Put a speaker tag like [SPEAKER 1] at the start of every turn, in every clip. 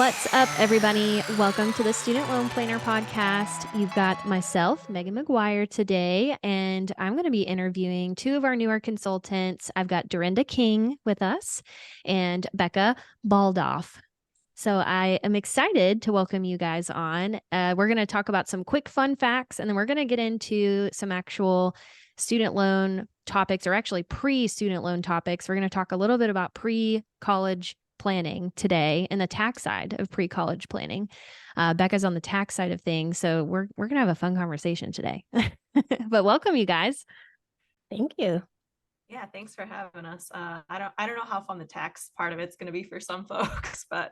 [SPEAKER 1] What's up, everybody? Welcome to the Student Loan Planner Podcast. You've got myself, Meagan McGuire, today, and I'm going to be interviewing two of our newer consultants. I've got Derenda King with us and Rebecca Baldauf. So I am excited to welcome you guys on. We're going to talk about some quick fun facts, and then we're going to get into some actual student loan topics, or actually pre-student loan topics. We're going to talk a little bit about pre-college planning today and the tax side of pre-college planning. Becca's on the tax side of things, so we're going to have a fun conversation today. But welcome, you guys.
[SPEAKER 2] Thank you.
[SPEAKER 3] Yeah, thanks for having us. I don't know how fun the tax part of it's going to be for some folks, but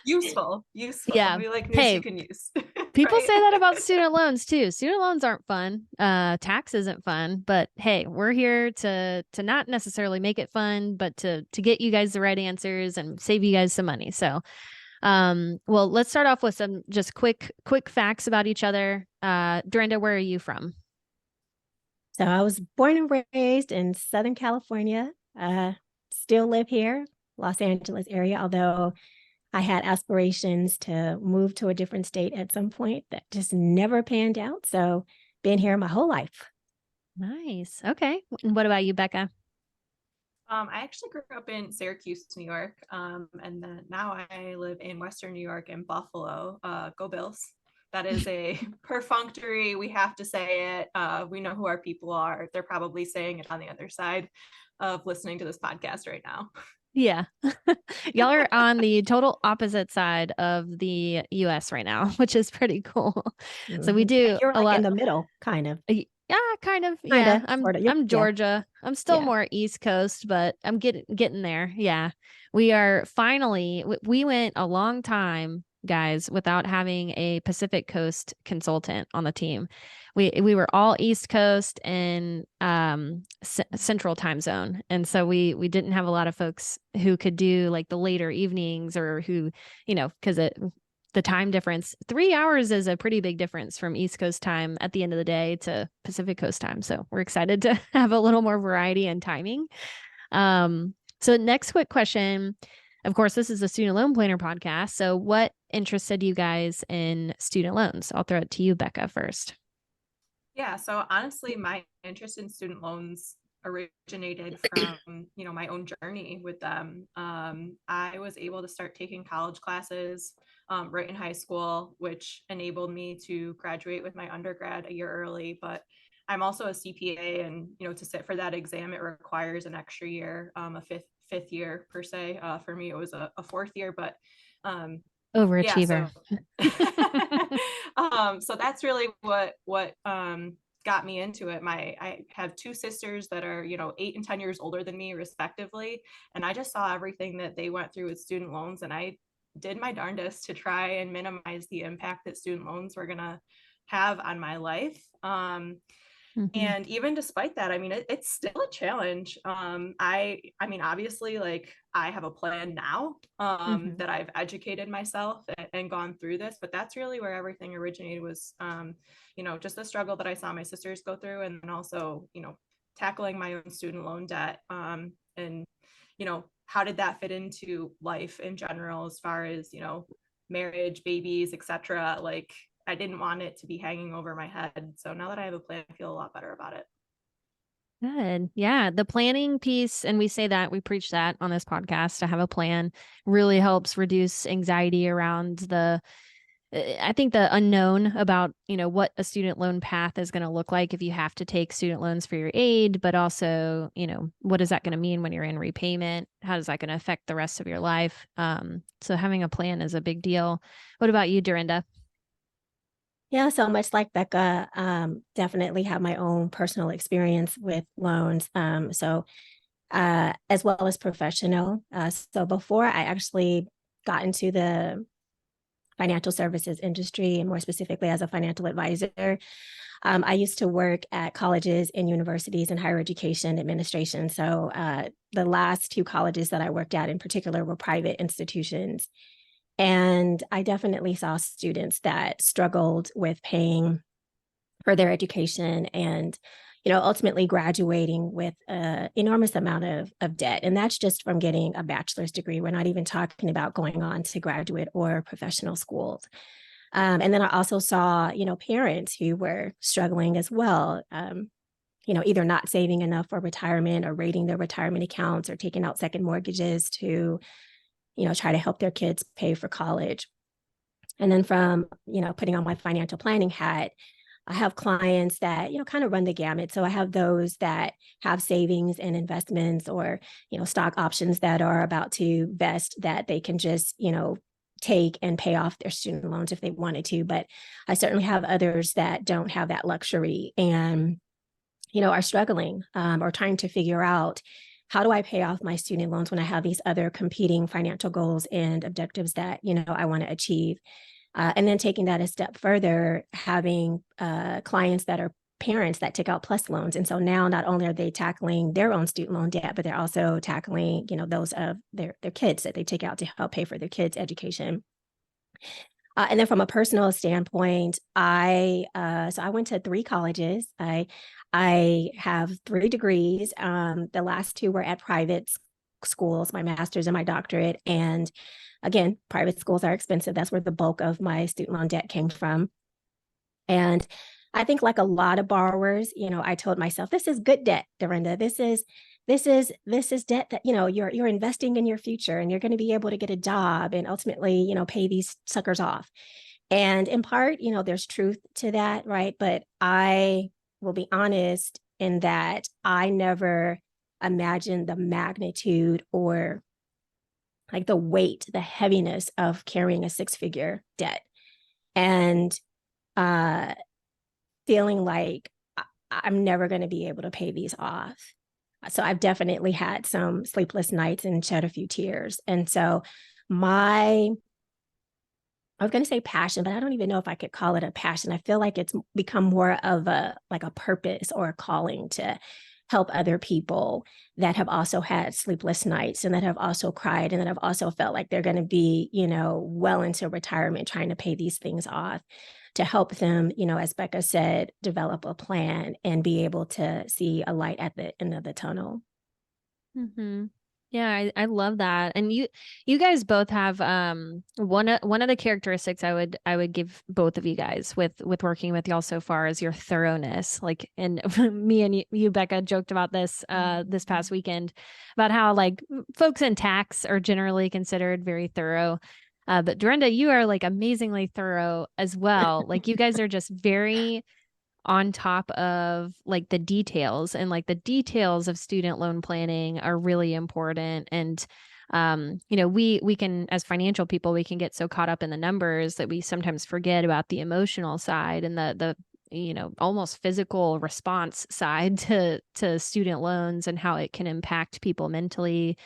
[SPEAKER 3] useful.
[SPEAKER 1] Yeah.
[SPEAKER 3] We like news you can use.
[SPEAKER 1] People
[SPEAKER 3] Right?
[SPEAKER 1] say that about student loans too. Student loans aren't fun. Tax isn't fun, but hey, we're here to not necessarily make it fun, but to get you guys the right answers and save you guys some money. So, well, let's start off with some just quick facts about each other. Derenda, where are you from?
[SPEAKER 2] So I was born and raised in Southern California. Still live here, Los Angeles area, although I had aspirations to move to a different state at some point that just never panned out. So been here my whole life.
[SPEAKER 1] Nice. Okay. And what about you, Becca?
[SPEAKER 3] I actually grew up in Syracuse, New York, and then now I live in Western New York in Buffalo. Go Bills. That is a perfunctory. We have to say it. We know who our people are. They're probably saying it on the other side of listening to this podcast right now.
[SPEAKER 1] Yeah. Y'all are on the total opposite side of the US right now, which is pretty cool. So we do
[SPEAKER 2] You're
[SPEAKER 1] a lot
[SPEAKER 2] in the middle, kind of.
[SPEAKER 1] Yeah, kind of. Yeah.
[SPEAKER 2] Sorta.
[SPEAKER 1] I'm Georgia. I'm still
[SPEAKER 2] Yeah.
[SPEAKER 1] more East Coast, but I'm getting there. Yeah. We are finally we went a long time, guys, without having a Pacific Coast consultant on the team. We were all East Coast and Central time zone. And so we didn't have a lot of folks who could do like the later evenings, or who, because the time difference, 3 hours is a pretty big difference from East Coast time at the end of the day to Pacific Coast time. So we're excited to have a little more variety and timing. So next quick question. Of course, this is a student loan planner podcast. So what interested you guys in student loans? I'll throw it to you, Becca, first.
[SPEAKER 3] Yeah, so honestly, my interest in student loans originated from, my own journey with them. I was able to start taking college classes right in high school, which enabled me to graduate with my undergrad a year early. But I'm also a CPA, and to sit for that exam, it requires an extra year, a fifth year per se. For me, it was a fourth year, but
[SPEAKER 1] overachiever.
[SPEAKER 3] So that's really what got me into it. I have two sisters that are 8 and 10 years older than me respectively, and I just saw everything that they went through with student loans, and I did my darndest to try and minimize the impact that student loans were gonna have on my life. And even despite that, I mean, it's still a challenge. I mean, obviously, like, I have a plan now that I've educated myself and gone through this, but that's really where everything originated, was, just the struggle that I saw my sisters go through, and then also, tackling my own student loan debt. And, how did that fit into life in general, as far as, marriage, babies, etc. Like, I didn't want it to be hanging over my head. So now that I have a plan, I feel a lot better about it.
[SPEAKER 1] Good. Yeah. The planning piece, and we say that, we preach that on this podcast, to have a plan really helps reduce anxiety around I think the unknown about, what a student loan path is going to look like if you have to take student loans for your aid, but also, what is that going to mean when you're in repayment? How is that going to affect the rest of your life? So having a plan is a big deal. What about you, Derenda?
[SPEAKER 2] Yeah, so much like Becca, definitely have my own personal experience with loans. As well as professional. So before I actually got into the financial services industry, and more specifically as a financial advisor, I used to work at colleges and universities and higher education administration. So the last two colleges that I worked at in particular were private institutions. And I definitely saw students that struggled with paying for their education, and ultimately graduating with an enormous amount of debt. And that's just from getting a bachelor's degree. We're not even talking about going on to graduate or professional schools. And then I also saw, parents who were struggling as well, either not saving enough for retirement or raiding their retirement accounts or taking out second mortgages to, try to help their kids pay for college. And then from, putting on my financial planning hat, I have clients that, kind of run the gamut. So I have those that have savings and investments or, stock options that are about to vest that they can just, take and pay off their student loans if they wanted to. But I certainly have others that don't have that luxury and, are struggling or trying to figure out, how do I pay off my student loans when I have these other competing financial goals and objectives that, I want to achieve? And then taking that a step further, having clients that are parents that take out plus loans. And so now not only are they tackling their own student loan debt, but they're also tackling, those of their kids that they take out to help pay for their kids' education. And then from a personal standpoint, I went to 3 colleges. I have 3 degrees. The last 2 were at private schools, my master's and my doctorate. And again, private schools are expensive. That's where the bulk of my student loan debt came from. And I think like a lot of borrowers, I told myself, this is good debt, Derenda. This is debt that, you're investing in your future and you're going to be able to get a job and ultimately, pay these suckers off. And in part, there's truth to that, right? But I will be honest in that I never imagined the magnitude or like the weight, the heaviness of carrying a 6-figure debt and feeling like I'm never going to be able to pay these off. So I've definitely had some sleepless nights and shed a few tears. And so I was going to say passion, but I don't even know if I could call it a passion. I feel like it's become more of a purpose or a calling to help other people that have also had sleepless nights and that have also cried and that have also felt like they're going to be, well into retirement trying to pay these things off, to help them, as Becca said, develop a plan and be able to see a light at the end of the tunnel.
[SPEAKER 1] Mm-hmm. Yeah, I love that. And you guys both have one of the characteristics I would give both of you guys with working with y'all so far is your thoroughness. Like, and me and you Becca joked about this this past weekend about how like folks in tax are generally considered very thorough. But Derenda, you are like amazingly thorough as well. Like you guys are just very on top of like the details, and like the details of student loan planning are really important. And we can, as financial people, we can get so caught up in the numbers that we sometimes forget about the emotional side and the almost physical response side to student loans and how it can impact people mentally,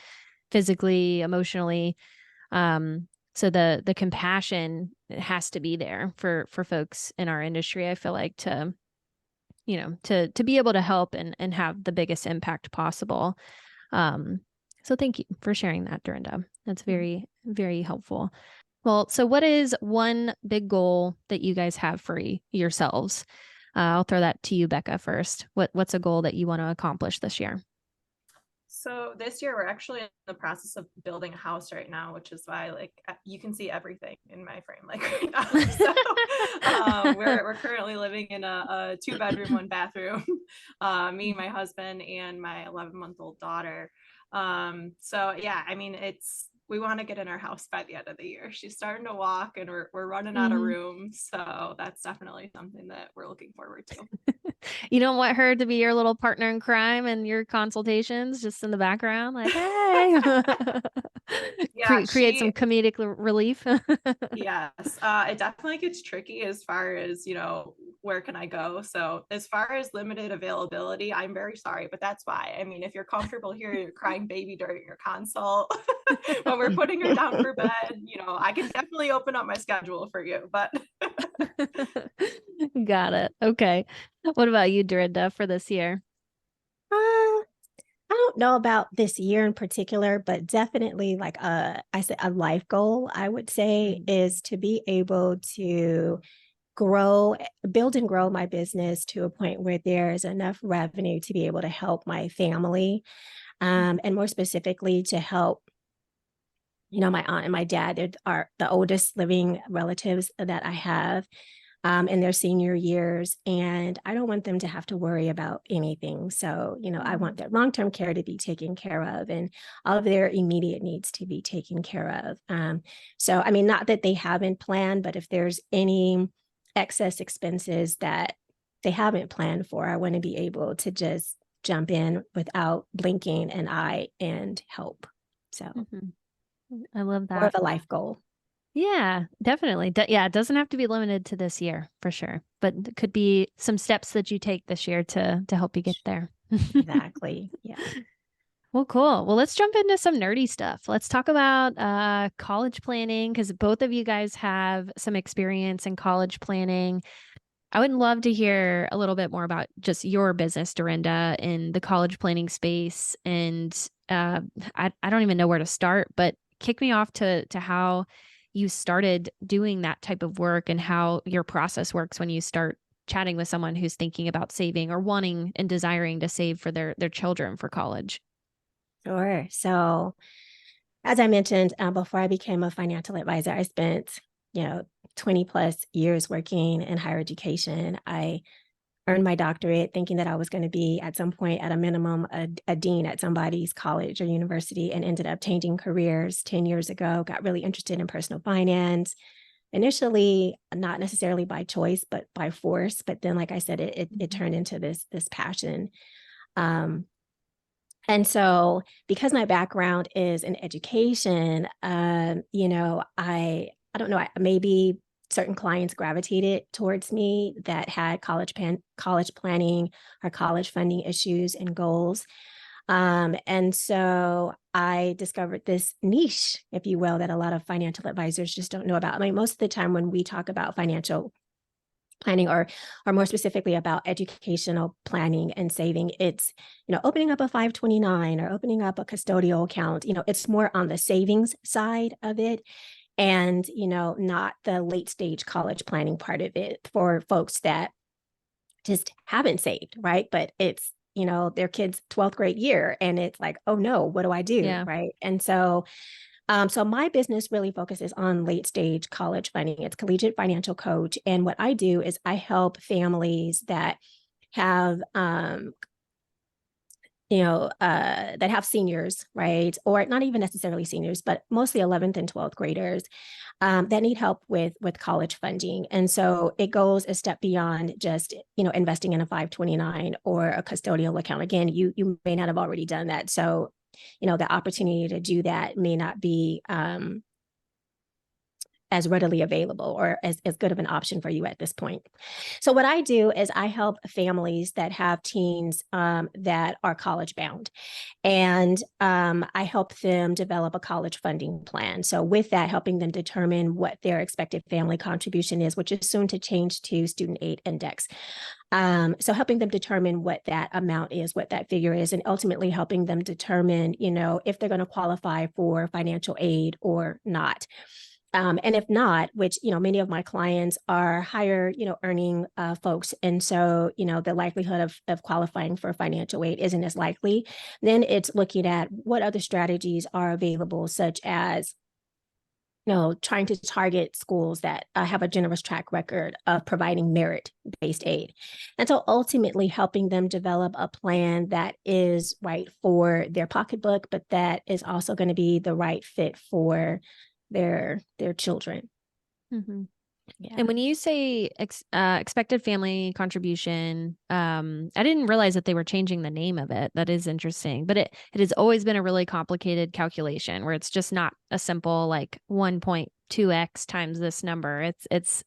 [SPEAKER 1] physically, emotionally. So the compassion has to be there for folks in our industry, I feel like, to be able to help and have the biggest impact possible. So thank you for sharing that, Derenda. That's very, very helpful. Well, so what is one big goal that you guys have for yourselves? I'll throw that to you, Becca, first. What's a goal that you want to accomplish this year?
[SPEAKER 3] So this year we're actually in the process of building a house right now, which is why like you can see everything in my frame like right now. So we're currently living in a 2-bedroom, 1-bathroom. Me, my husband, and my 11-month-old daughter. So yeah, I mean we want to get in our house by the end of the year. She's starting to walk and we're running out of room. So that's definitely something that we're looking forward to.
[SPEAKER 1] You don't want her to be your little partner in crime and your consultations just in the background, like, hey,
[SPEAKER 3] Yeah,
[SPEAKER 1] create some comedic relief.
[SPEAKER 3] Yes, it definitely gets tricky as far as, where can I go? So as far as limited availability, I'm very sorry, but that's why. I mean, if you're comfortable hearing your crying baby during your consult, when we're putting her down for bed, I can definitely open up my schedule for you, but.
[SPEAKER 1] Got it. Okay. What about you, Derenda, for this year?
[SPEAKER 2] I don't know about this year in particular, but definitely like I said, a life goal, I would say, is to be able to build and grow my business to a point where there is enough revenue to be able to help my family, and more specifically to help, my aunt and my dad are the oldest living relatives that I have, in their senior years. And I don't want them to have to worry about anything. So, I want their long-term care to be taken care of and all of their immediate needs to be taken care of. So, I mean, not that they haven't planned, but if there's any excess expenses that they haven't planned for, I want to be able to just jump in without blinking an eye and help. So,
[SPEAKER 1] I love
[SPEAKER 2] more of
[SPEAKER 1] that.
[SPEAKER 2] a life goal.
[SPEAKER 1] Yeah, definitely. Yeah, it doesn't have to be limited to this year for sure, but it could be some steps that you take this year to help you get there.
[SPEAKER 2] Exactly. Yeah.
[SPEAKER 1] Well, cool. Well, let's jump into some nerdy stuff. Let's talk about college planning because both of you guys have some experience in college planning. I would love to hear a little bit more about just your business, Derenda, in the college planning space. And I don't even know where to start, but kick me off to how you started doing that type of work and how your process works when you start chatting with someone who's thinking about saving or wanting and desiring to save for their children for college.
[SPEAKER 2] Sure. So, as I mentioned, before I became a financial advisor, I spent, 20 plus years working in higher education. I earned my doctorate thinking that I was going to be at some point, at a minimum, a dean at somebody's college or university, and ended up changing careers 10 years ago. Got really interested in personal finance. Initially, not necessarily by choice, but by force. But then, like I said, it turned into this passion. Um, and so, because my background is in education, I don't know, maybe certain clients gravitated towards me that had college planning or college funding issues and goals. And so I discovered this niche, if you will, that a lot of financial advisors just don't know about. I mean, most of the time when we talk about financial planning, or more specifically about educational planning and saving, it's, opening up a 529 or opening up a custodial account. It's more on the savings side of it, and not the late stage college planning part of it for folks that just haven't saved, right? But it's, their kids' 12th grade year, and it's like, oh no, what do I do?
[SPEAKER 1] Yeah.
[SPEAKER 2] Right. And so my business really focuses on late stage college funding. It's collegiate financial coach. And what I do is I help families that have, that have seniors, right? Or not even necessarily seniors, but mostly 11th and 12th graders, that need help with college funding. And so it goes a step beyond just, investing in a 529 or a custodial account. Again, you may not have already done that. So, the opportunity to do that may not be as readily available or as good of an option for you at this point. So what I do is I help families that have teens that are college bound, and I help them develop a college funding plan. So with that, helping them determine what their expected family contribution is, which is soon to change to student aid index. So helping them determine what that amount is, what that figure is, and ultimately helping them determine, if they're going to qualify for financial aid or not. And if not, which, many of my clients are higher, earning folks. And so, the likelihood of qualifying for financial aid isn't as likely. Then it's looking at what other strategies are available, such as, trying to target schools that have a generous track record of providing merit-based aid. And so ultimately helping them develop a plan that is right for their pocketbook, but that is also going to be the right fit for their children.
[SPEAKER 1] Mm-hmm.
[SPEAKER 2] Yeah.
[SPEAKER 1] And when you say expected family contribution, I didn't realize that they were changing the name of it. That is interesting, but it has always been a really complicated calculation where it's just not a simple like 1.2x times this number. It's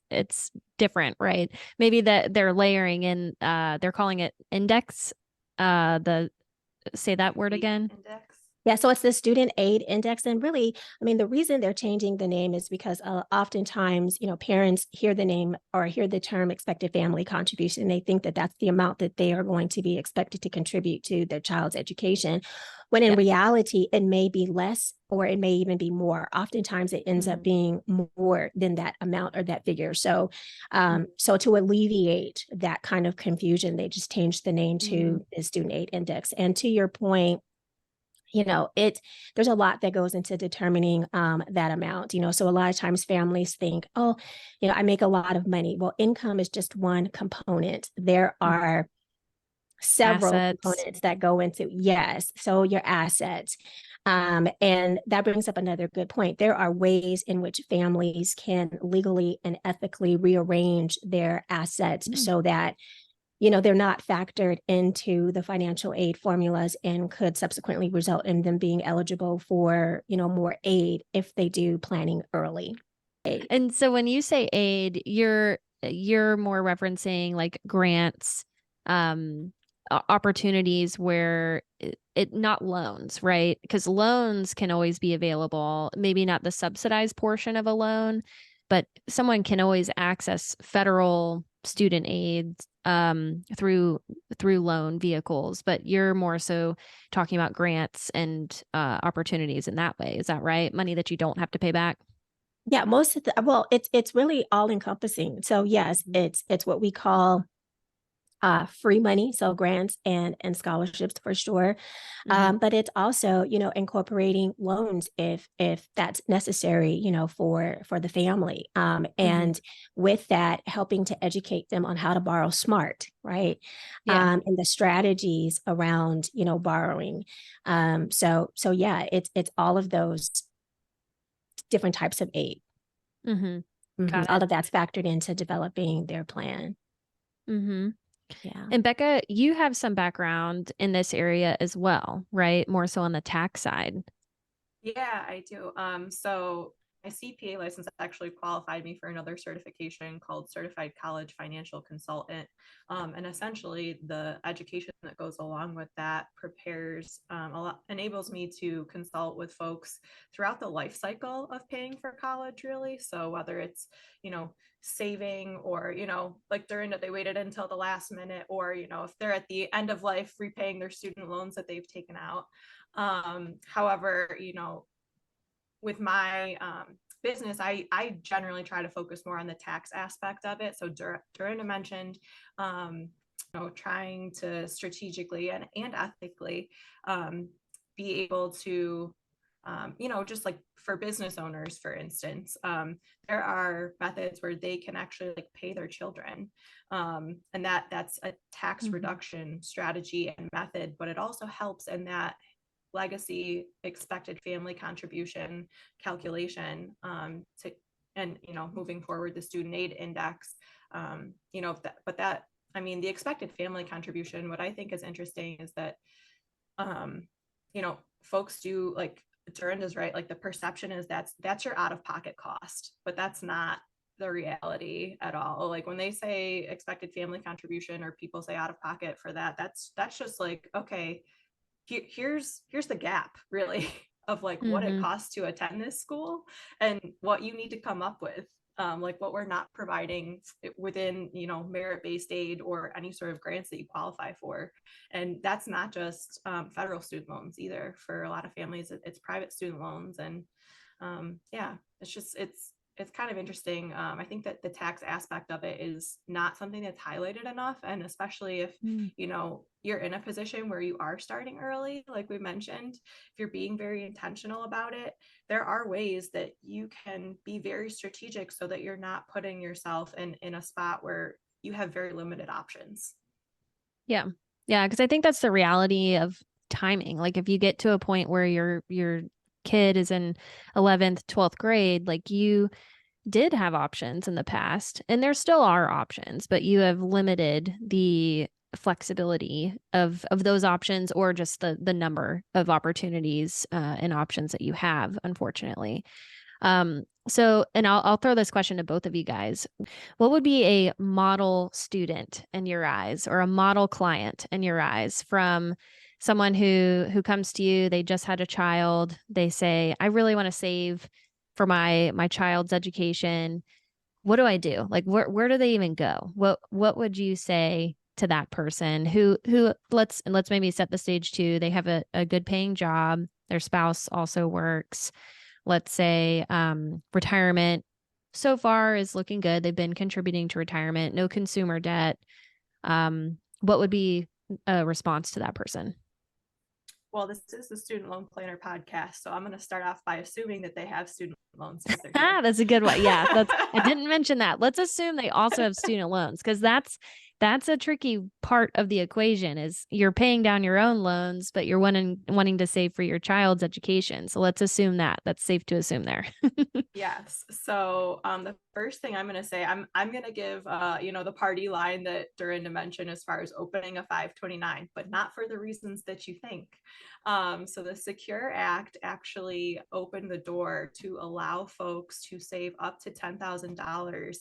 [SPEAKER 1] different, right? Maybe that they're layering in, they're calling it index. Say that word again.
[SPEAKER 3] Index.
[SPEAKER 2] Yeah, so it's the student aid index. And really, I mean, the reason they're changing the name is because oftentimes, parents hear the name or hear the term expected family contribution, and they think that that's the amount that they are going to be expected to contribute to their child's education. When in
[SPEAKER 1] Yeah.
[SPEAKER 2] reality, it may be less or it may even be more. Oftentimes, it ends up being more than that amount or that figure. So, so to alleviate that kind of confusion, they just changed the name to the student aid index. And to your point, there's a lot that goes into determining that amount. So a lot of times families think, oh, I make a lot of money. Well, income is just one component. There are several
[SPEAKER 1] Assets.
[SPEAKER 2] components that go into, yes, so your assets. And that brings up another good point. There are ways in which families can legally and ethically rearrange their assets so that they're not factored into the financial aid formulas and could subsequently result in them being eligible for, more aid if they do planning early.
[SPEAKER 1] And so when you say aid, you're more referencing like grants, opportunities where it not loans, right? Because loans can always be available, maybe not the subsidized portion of a loan, but someone can always access federal student aid through loan vehicles. But you're more so talking about grants and opportunities in that way. Is that right? Money that you don't have to pay back.
[SPEAKER 2] Yeah, most of the well, it's really all encompassing. So yes, it's what we call free money, so grants and scholarships for sure. But it's also, incorporating loans if that's necessary, for the family. And with that, helping to educate them on how to borrow smart, right?
[SPEAKER 1] Yeah.
[SPEAKER 2] And the strategies around, borrowing. So yeah, it's all of those different types of aid.
[SPEAKER 1] Got
[SPEAKER 2] All
[SPEAKER 1] it.
[SPEAKER 2] of that's factored into developing their plan.
[SPEAKER 1] Mm-hmm.
[SPEAKER 2] Yeah.
[SPEAKER 1] And Becca, you have some background in this area as well, right? More so on the tax side.
[SPEAKER 3] Yeah, I do. So my CPA license actually qualified me for another certification called Certified College Financial Consultant. And essentially, the education that goes along with that prepares enables me to consult with folks throughout the life cycle of paying for college, really. So whether it's, saving or, like Derenda, they waited until the last minute, or, if they're at the end of life repaying their student loans that they've taken out. However, with my business, I generally try to focus more on the tax aspect of it. So Duranda mentioned, trying to strategically and ethically be able to, just like for business owners, for instance, there are methods where they can actually like pay their children. And that's a tax reduction strategy and method, but it also helps in that legacy expected family contribution calculation to and moving forward the student aid index. I mean, the expected family contribution, what I think is interesting is that folks do, like Durand is right, like the perception is that's your out of pocket cost, but that's not the reality at all. Like when they say expected family contribution or people say out of pocket for that, that's just like, okay, here's the gap really of like what it costs to attend this school and what you need to come up with, like what we're not providing within merit-based aid or any sort of grants that you qualify for. And that's not just federal student loans either. For a lot of families, it's private student loans. And yeah, it's kind of interesting. I think that the tax aspect of it is not something that's highlighted enough. And especially if, you're in a position where you are starting early, like we mentioned, if you're being very intentional about it, there are ways that you can be very strategic so that you're not putting yourself in a spot where you have very limited options.
[SPEAKER 1] Yeah. Yeah. Cause I think that's the reality of timing. Like if you get to a point where your kid is in 11th, 12th grade, like you did have options in the past and there still are options, but you have limited the flexibility of those options or just the number of opportunities and options that you have, unfortunately. So, and I'll throw this question to both of you guys. What would be a model student in your eyes or a model client in your eyes from someone who comes to you, they just had a child, they say, I really want to save for my child's education. What do I do? Like where do they even go? What would you say to that person who let's maybe set the stage too. They have a good paying job, their spouse also works. Let's say retirement so far is looking good. They've been contributing to retirement, no consumer debt. What would be a response to that person?
[SPEAKER 3] Well, this is the Student Loan Planner podcast, so I'm going to start off by assuming that they have student loans since they're here.
[SPEAKER 1] That's a good one. Yeah, I didn't mention that. Let's assume they also have student loans, because that's a tricky part of the equation. Is you're paying down your own loans, but you're wanting to save for your child's education. So let's assume that's safe to assume there.
[SPEAKER 3] Yes. So the first thing I'm going to say, I'm going to give the party line that Derenda mentioned as far as opening a 529, but not for the reasons that you think. So the Secure Act actually opened the door to allow folks to save up to $10,000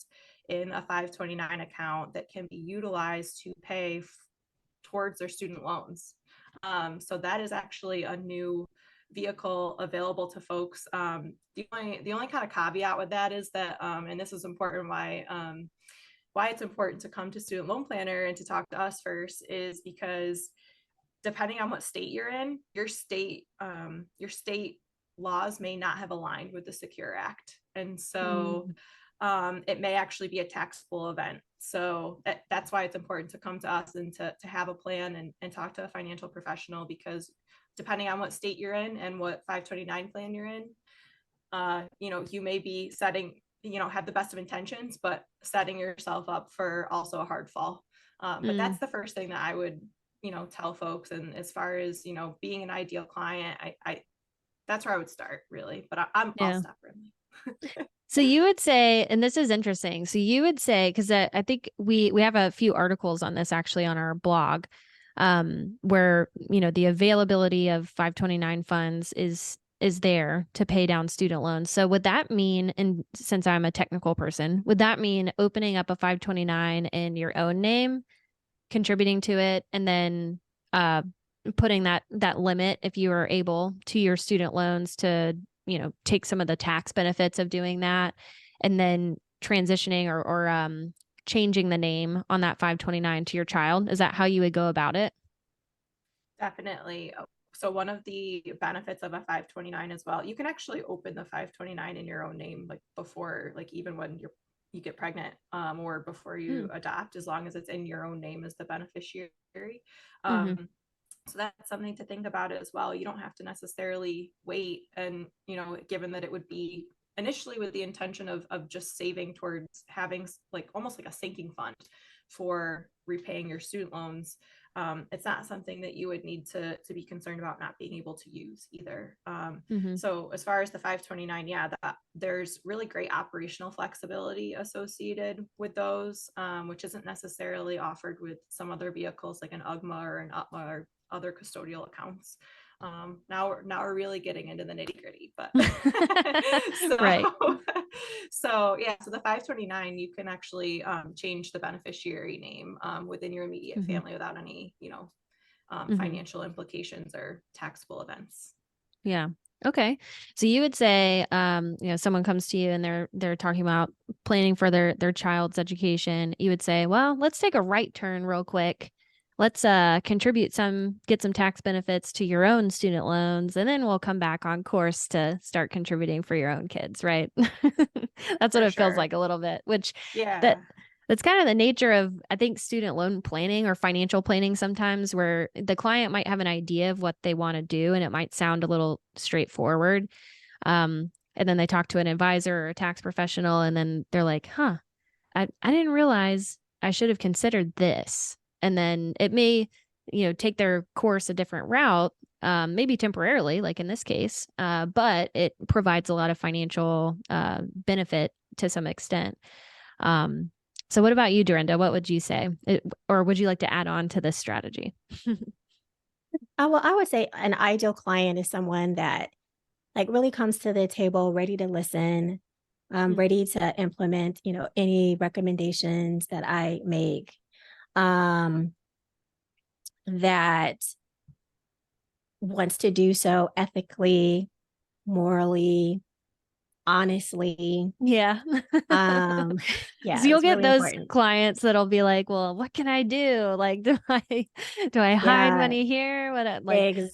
[SPEAKER 3] in a 529 account that can be utilized to pay towards their student loans. So that is actually a new vehicle available to folks. The only kind of caveat with that is that, and this is important, why it's important to come to Student Loan Planner and to talk to us first is because depending on what state you're in, your state laws may not have aligned with the Secure Act, and so it may actually be a taxable event. So that's why it's important to come to us and to have a plan and talk to a financial professional, because depending on what state you're in and what 529 plan you're in, you may be setting, have the best of intentions, but setting yourself up for also a hard fall. But that's the first thing that I would, tell folks. And as far as, being an ideal client, I that's where I would start really, but I'll stop really.
[SPEAKER 1] So you would say, and this is interesting. So you would say, because I think we have a few articles on this actually on our blog, where the availability of 529 funds is there to pay down student loans. So would that mean, and since I'm a technical person, would that mean opening up a 529 in your own name, contributing to it, and then putting that limit, if you are able, to your student loans to take some of the tax benefits of doing that, and then transitioning or changing the name on that 529 to your child? Is that how you would go about it?
[SPEAKER 3] Definitely. So one of the benefits of a 529 as well, you can actually open the 529 in your own name, like before, like even when you get pregnant, or before you adopt, as long as it's in your own name as the beneficiary. So that's something to think about as well. You don't have to necessarily wait, and given that it would be initially with the intention of just saving towards having like almost like a sinking fund for repaying your student loans, it's not something that you would need to be concerned about not being able to use either. So as far as the 529, there's really great operational flexibility associated with those, which isn't necessarily offered with some other vehicles like an UGMA or an UTMA or other custodial accounts. Now we're really getting into the nitty gritty, but
[SPEAKER 1] Right.
[SPEAKER 3] So the 529, you can actually change the beneficiary name within your immediate family without any financial implications or taxable events.
[SPEAKER 1] Yeah. Okay. So you would say, someone comes to you and they're talking about planning for their child's education. You would say, well, let's take a right turn real quick. Let's contribute get some tax benefits to your own student loans, and then we'll come back on course to start contributing for your own kids, right? That's what it feels like a little bit, which that's kind of the nature of, I think, student loan planning or financial planning sometimes, where the client might have an idea of what they want to do and it might sound a little straightforward. And then they talk to an advisor or a tax professional, and then they're like, I didn't realize I should have considered this. And then it may, take their course a different route, maybe temporarily, like in this case, but it provides a lot of financial benefit to some extent. So what about you, Derenda? What would you say? Or would you like to add on to this strategy?
[SPEAKER 2] Well, I would say an ideal client is someone that like really comes to the table ready to listen, ready to implement, any recommendations that I make. That wants to do so ethically, morally, honestly.
[SPEAKER 1] Yeah.
[SPEAKER 2] Um,
[SPEAKER 1] So
[SPEAKER 2] yeah,
[SPEAKER 1] you'll
[SPEAKER 2] it's
[SPEAKER 1] get
[SPEAKER 2] really
[SPEAKER 1] those
[SPEAKER 2] important.
[SPEAKER 1] clients that'll be like, well, what can I do? Like, do I hide
[SPEAKER 2] Yeah,
[SPEAKER 1] money here? Like,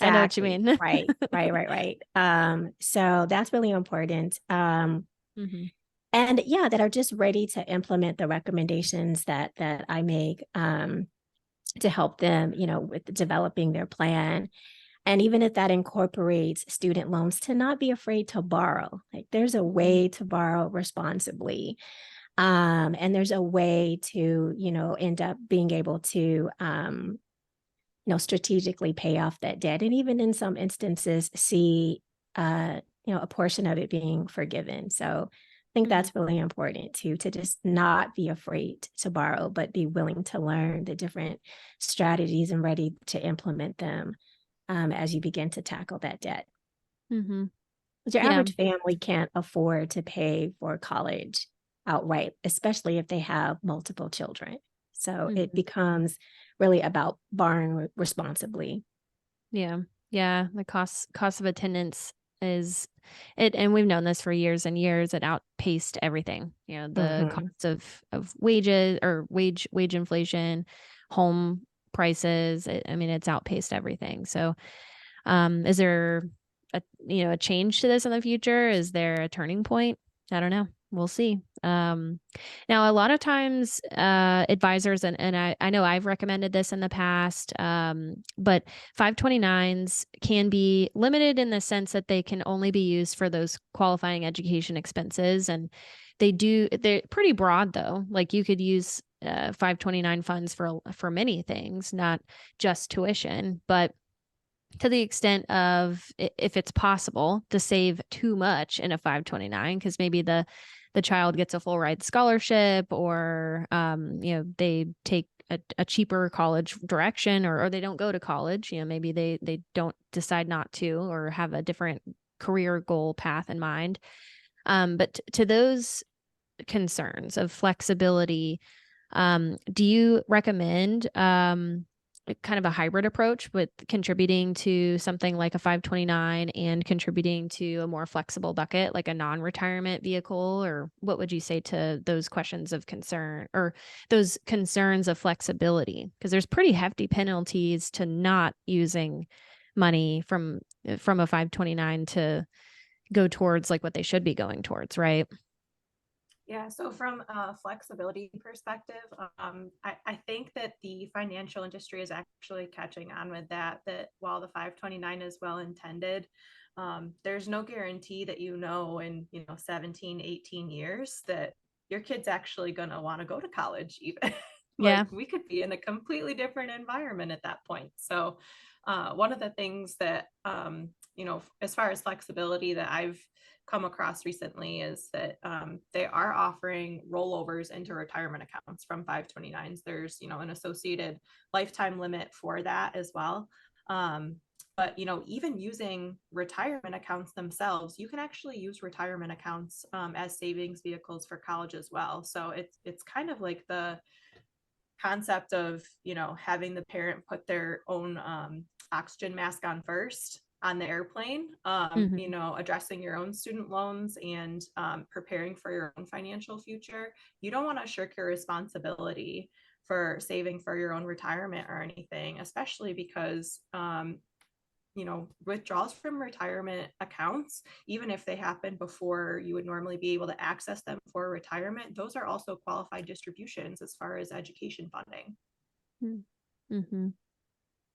[SPEAKER 1] I know what you
[SPEAKER 2] exactly.
[SPEAKER 1] mean.
[SPEAKER 2] Right. So that's really important.
[SPEAKER 1] Hmm.
[SPEAKER 2] And yeah, that are just ready to implement the recommendations that I make to help them, with developing their plan. And even if that incorporates student loans, to not be afraid to borrow. Like there's a way to borrow responsibly. And there's a way to, end up being able to strategically pay off that debt. And even in some instances, see a portion of it being forgiven. So I think
[SPEAKER 1] Hmm.
[SPEAKER 2] that's really important too, to just not be afraid to borrow, but be willing to learn the different strategies and ready to implement them as you begin to tackle that debt.
[SPEAKER 1] Hmm.
[SPEAKER 2] But your
[SPEAKER 1] Yeah.
[SPEAKER 2] average family can't afford to pay for college outright, especially if they have multiple children. So it
[SPEAKER 1] Hmm.
[SPEAKER 2] becomes really about borrowing responsibly.
[SPEAKER 1] Yeah. Yeah. The cost of attendance is it, and we've known this for years and years. It outpaced everything. The
[SPEAKER 2] Hmm.
[SPEAKER 1] cost of wages or wage inflation, home prices. I mean, it's outpaced everything. So, is there a change to this in the future? Is there a turning point? I don't know. We'll see. Now a lot of times, advisors and I know I've recommended this in the past, but 529s can be limited in the sense that they can only be used for those qualifying education expenses, and they're pretty broad though. Like you could use 529 funds for many things, not just tuition, but to the extent of if it's possible to save too much in a 529 because maybe the child gets a full ride scholarship, or they take a cheaper college direction, or they don't go to college. Maybe they don't decide not to, or have a different career goal path in mind. But to those concerns of flexibility, do you recommend kind of a hybrid approach with contributing to something like a 529 and contributing to a more flexible bucket, like a non-retirement vehicle? Or what would you say to those questions of concern, or those concerns of flexibility? Because there's pretty hefty penalties to not using money from a 529 to go towards like what they should be going towards, right?
[SPEAKER 3] Yeah, so from a flexibility perspective, I think that the financial industry is actually catching on with that while the 529 is well intended, there's no guarantee that in 17, 18 years that your kid's actually going to want to go to college even.
[SPEAKER 1] Yeah.
[SPEAKER 3] Like we could be in a completely different environment at that point. So one of the things that, as far as flexibility that I've come across recently is that they are offering rollovers into retirement accounts from 529s. There's, an associated lifetime limit for that as well. But even using retirement accounts themselves, you can actually use retirement accounts as savings vehicles for college as well. So it's kind of like the concept of having the parent put their own oxygen mask on first on the airplane,
[SPEAKER 1] Hmm.
[SPEAKER 3] addressing your own student loans and preparing for your own financial future. You don't want to shirk your responsibility for saving for your own retirement or anything, especially because withdrawals from retirement accounts, even if they happen before you would normally be able to access them for retirement, those are also qualified distributions as far as education funding.
[SPEAKER 1] Mm-hmm.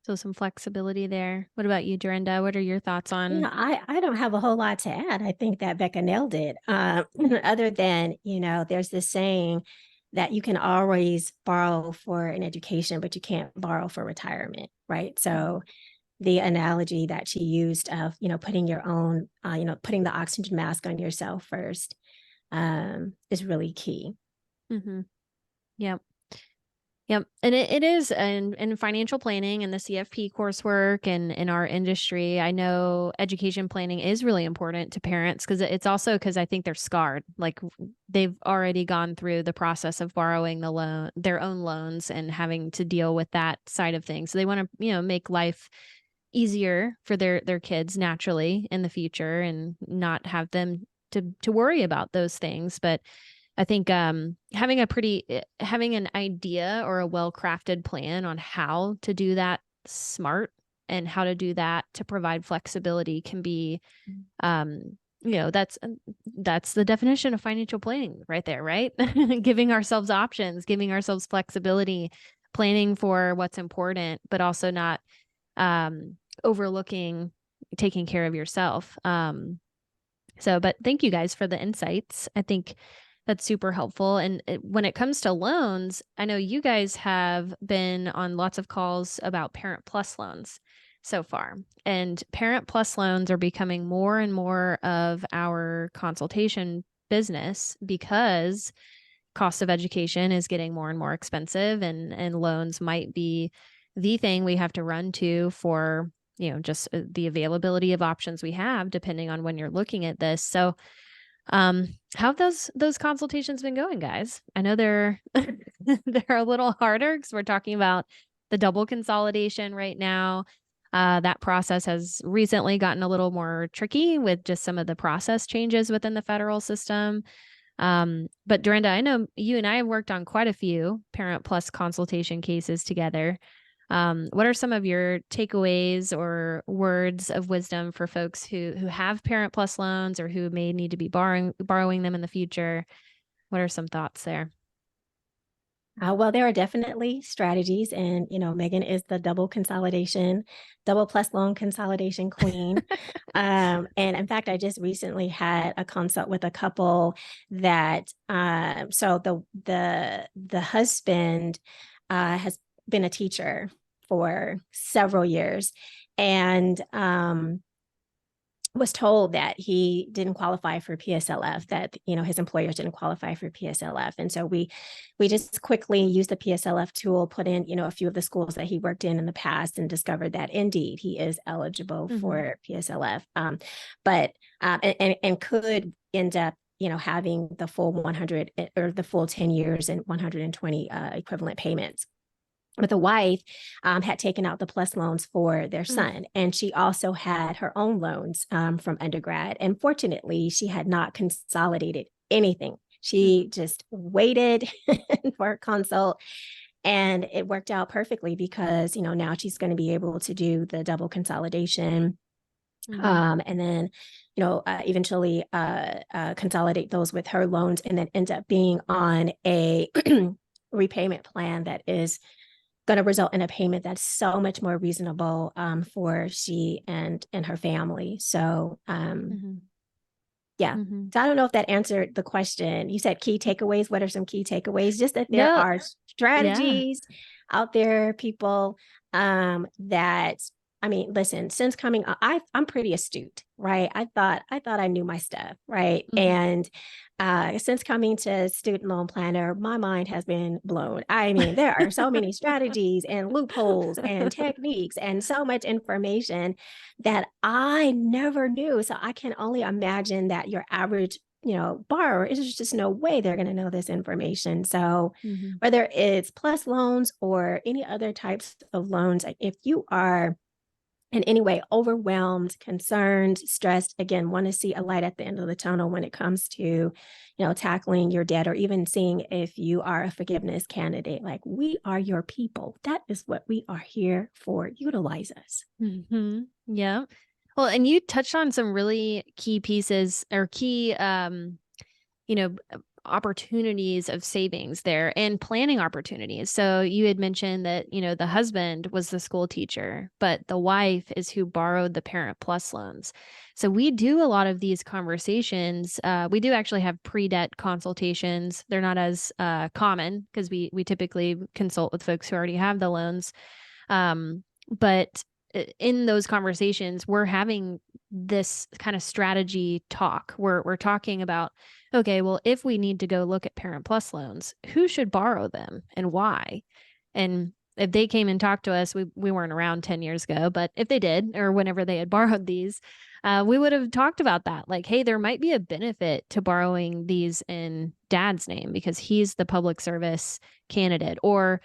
[SPEAKER 1] So some flexibility there. What about you, Dorinda? What are your thoughts on?
[SPEAKER 2] I don't have a whole lot to add. I think that Becca nailed it. Other than, there's this saying that you can always borrow for an education, but you can't borrow for retirement, right? So the analogy that she used of, putting your own, putting the oxygen mask on yourself first is really key.
[SPEAKER 1] Mm-hmm. Yep. Yep. And it is in financial planning and the CFP coursework and in our industry. I know education planning is really important to parents because it's also because I think they're scarred. Like they've already gone through the process of borrowing their own loans and having to deal with that side of things. So they want to, make life easier for their kids naturally in the future and not have them to worry about those things. But I think having an idea or a well-crafted plan on how to do that smart and how to do that to provide flexibility can be, that's the definition of financial planning right there, right? Giving ourselves options, giving ourselves flexibility, planning for what's important, but also not overlooking taking care of yourself. But thank you guys for the insights. I think that's super helpful. And when it comes to loans, I know you guys have been on lots of calls about Parent Plus loans so far. And Parent Plus loans are becoming more and more of our consultation business because cost of education is getting more and more expensive, and loans might be the thing we have to run to for, just the availability of options we have depending on when you're looking at this. So how have those consultations been going, guys? I know they're they're a little harder because we're talking about the double consolidation right now. That process has recently gotten a little more tricky with just some of the process changes within the federal system. But Derenda, I know you and I have worked on quite a few Parent Plus consultation cases together. What are some of your takeaways or words of wisdom for folks who have Parent Plus loans or who may need to be borrowing them in the future? What are some thoughts there?
[SPEAKER 2] Well, there are definitely strategies, and Megan is the double plus loan consolidation queen. And in fact, I just recently had a consult with a couple that so the husband has been a teacher for several years, and was told that he didn't qualify for PSLF, that his employers didn't qualify for PSLF. And so we just quickly used the PSLF tool, put in a few of the schools that he worked in the past, and discovered that indeed he is eligible for PSLF, and could end up having the full 100 or the full 10 years and 120 equivalent payments. But the wife had taken out the plus loans for their son, and she also had her own loans from undergrad. And fortunately, she had not consolidated anything. She just waited for a consult, and it worked out perfectly because now she's going to be able to do the double consolidation, and then eventually consolidate those with her loans, and then end up being on a repayment plan that is going to result in a payment that's so much more reasonable for she and her family. So, yeah. So I don't know if that answered the question. You said key takeaways. What are some key takeaways? Just that there are strategies out there, people, that, I mean, listen, since coming, I'm pretty astute, right? I thought I knew my stuff, right? And since coming to Student Loan Planner, my mind has been blown. I mean, there are so many strategies and loopholes and techniques and so much information that I never knew. So I can only imagine that your average borrower, is just no way they're going to know this information. So whether it's plus loans or any other types of loans, if you are in any way overwhelmed, concerned, stressed, again, want to see a light at the end of the tunnel when it comes to, tackling your debt, or even seeing if you are a forgiveness candidate, like, we are your people. That is what we are here for. Utilize us.
[SPEAKER 1] Yeah. Well, and you touched on some really key pieces or key, opportunities of savings there and planning opportunities. So you had mentioned that, the husband was the school teacher, but the wife is who borrowed the Parent Plus loans. So we do a lot of these conversations. We do actually have pre-debt consultations. They're not as common because we typically consult with folks who already have the loans. But in those conversations, we're having this kind of strategy talk. We're talking about, okay, well, if we need to go look at Parent Plus loans, who should borrow them and why? And if they came and talked to us, we weren't around 10 years ago, but if they did, or whenever they had borrowed these, we would have talked about that. Like, hey, there might be a benefit to borrowing these in dad's name because he's the public service candidate, or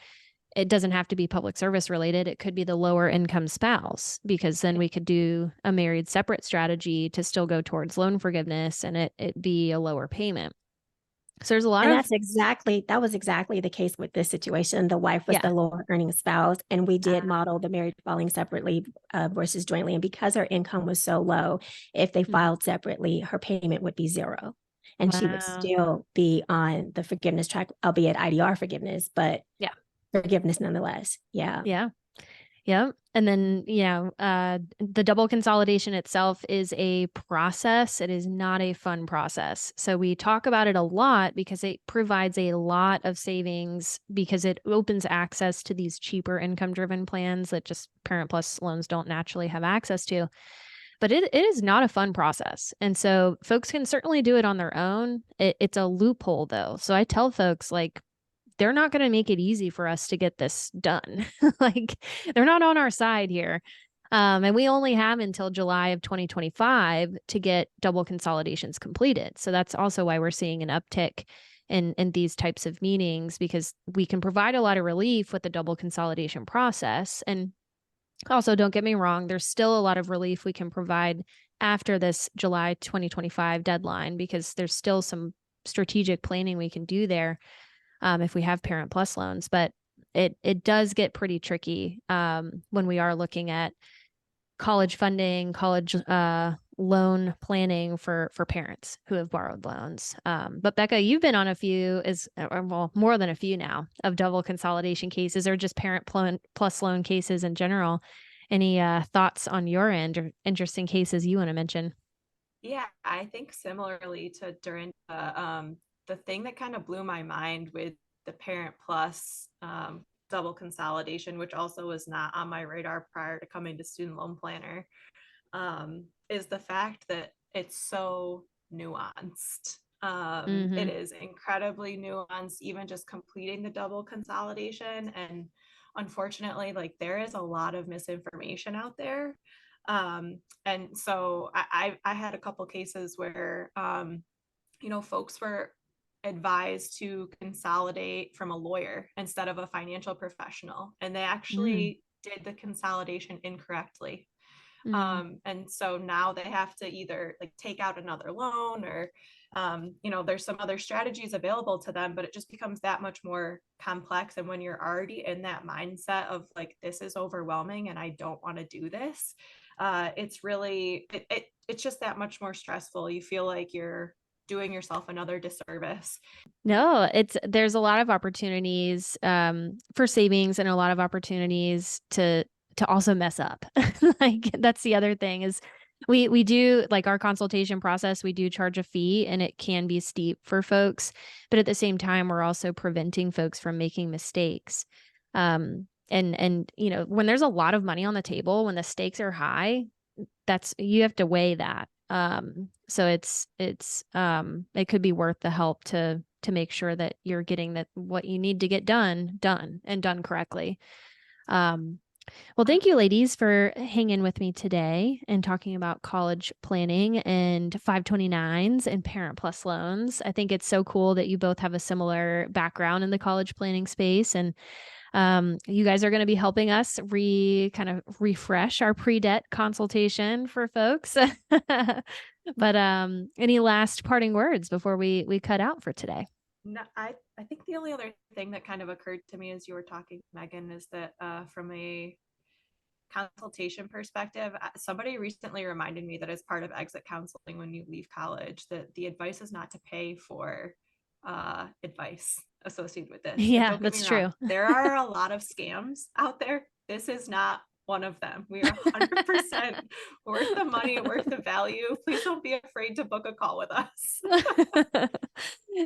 [SPEAKER 1] it doesn't have to be public service related. It could be the lower income spouse, because then we could do a married separate strategy to still go towards loan forgiveness and it be a lower payment. So there's a lot
[SPEAKER 2] And
[SPEAKER 1] of,
[SPEAKER 2] that was exactly the case with this situation. The wife was
[SPEAKER 1] yeah.
[SPEAKER 2] the lower earning spouse, and we did model the married filing separately versus jointly. And because her income was so low, if they filed separately, her payment would be zero. And she would
[SPEAKER 1] Wow.
[SPEAKER 2] still be on the forgiveness track, albeit IDR forgiveness, but
[SPEAKER 1] Yeah.
[SPEAKER 2] forgiveness nonetheless. Yeah.
[SPEAKER 1] Yeah. Yeah. And then, the double consolidation itself is a process. It is not a fun process. So we talk about it a lot because it provides a lot of savings, because it opens access to these cheaper income driven plans that just Parent Plus loans don't naturally have access to. But it is not a fun process. And so folks can certainly do it on their own. It's a loophole though. So I tell folks, like, they're not going to make it easy for us to get this done. Like, they're not on our side here. And we only have until July of 2025 to get double consolidations completed. So that's also why we're seeing an uptick in these types of meetings, because we can provide a lot of relief with the double consolidation process. And also, don't get me wrong, there's still a lot of relief we can provide after this July 2025 deadline, because there's still some strategic planning we can do there if we have Parent Plus loans. But it does get pretty tricky when we are looking at college funding, college loan planning for parents who have borrowed loans. But Becca, you've been on a few, well, more than a few now, of double consolidation cases, or just Parent Plus loan cases in general. Any thoughts on your end, or interesting cases you want to mention?
[SPEAKER 3] Yeah, I think similarly to Derenda, the thing that kind of blew my mind with the Parent Plus double consolidation, which also was not on my radar prior to coming to Student Loan Planner, is the fact that it's so nuanced. It is incredibly nuanced, even just completing the double consolidation. And unfortunately, like, there is a lot of misinformation out there. And so I had a couple cases where, folks were advised to consolidate from a lawyer instead of a financial professional, and they
[SPEAKER 1] Mm.
[SPEAKER 3] actually did the consolidation incorrectly.
[SPEAKER 1] Mm.
[SPEAKER 3] And so now they have to either like take out another loan, or there's some other strategies available to them, but it just becomes that much more complex. And when you're already in that mindset of like, this is overwhelming and I don't want to do this, it's really it's just that much more stressful. You feel like you're doing yourself another disservice.
[SPEAKER 1] No, there's a lot of opportunities for savings, and a lot of opportunities to also mess up. Like, that's the other thing is we do, like, our consultation process, we do charge a fee, and it can be steep for folks, but at the same time, we're also preventing folks from making mistakes. And when there's a lot of money on the table, when the stakes are high, you have to weigh that. So it could be worth the help to make sure that you're getting what you need to get done and done correctly. Well, thank you, ladies, for hanging with me today and talking about college planning and 529s and Parent Plus loans. I think it's so cool that you both have a similar background in the college planning space, and you guys are going to be helping us kind of refresh our pre-debt consultation for folks. But any last parting words before we cut out for today?
[SPEAKER 3] No, I think the only other thing that kind of occurred to me as you were talking, Megan, is that from a consultation perspective, somebody recently reminded me that as part of exit counseling when you leave college, that the advice is not to pay for advice associated with this. And
[SPEAKER 1] Yeah,
[SPEAKER 3] don't get me
[SPEAKER 1] that's
[SPEAKER 3] wrong,
[SPEAKER 1] true.
[SPEAKER 3] there are a lot of scams out there. This is not one of them. We are 100% worth the money, worth the value. Please don't be afraid to book a call with us.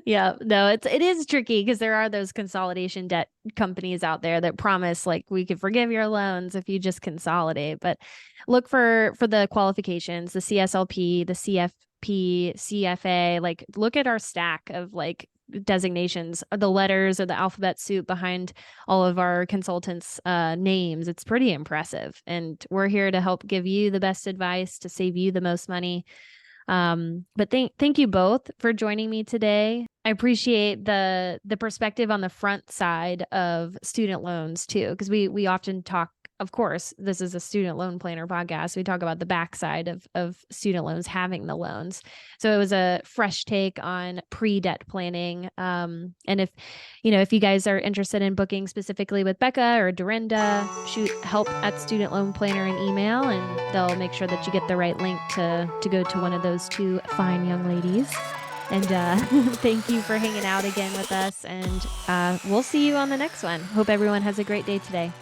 [SPEAKER 1] Yeah, no, it is tricky because there are those consolidation debt companies out there that promise, like, we could forgive your loans if you just consolidate. But look for the qualifications, the CSLP, the CFP, CFA. Like, look at our stack of, like, designations, the letters or the alphabet soup behind all of our consultants' names. It's pretty impressive, and we're here to help give you the best advice to save you the most money. But thank you both for joining me today. I appreciate the perspective on the front side of student loans too, because we often talk. Of course, this is a student loan planner podcast. We talk about the backside of student loans, having the loans. So it was a fresh take on pre-debt planning. And if you guys are interested in booking specifically with Becca or Derenda, shoot help at Student Loan Planner an email, and they'll make sure that you get the right link to go to one of those two fine young ladies. And thank you for hanging out again with us. And we'll see you on the next one. Hope everyone has a great day today.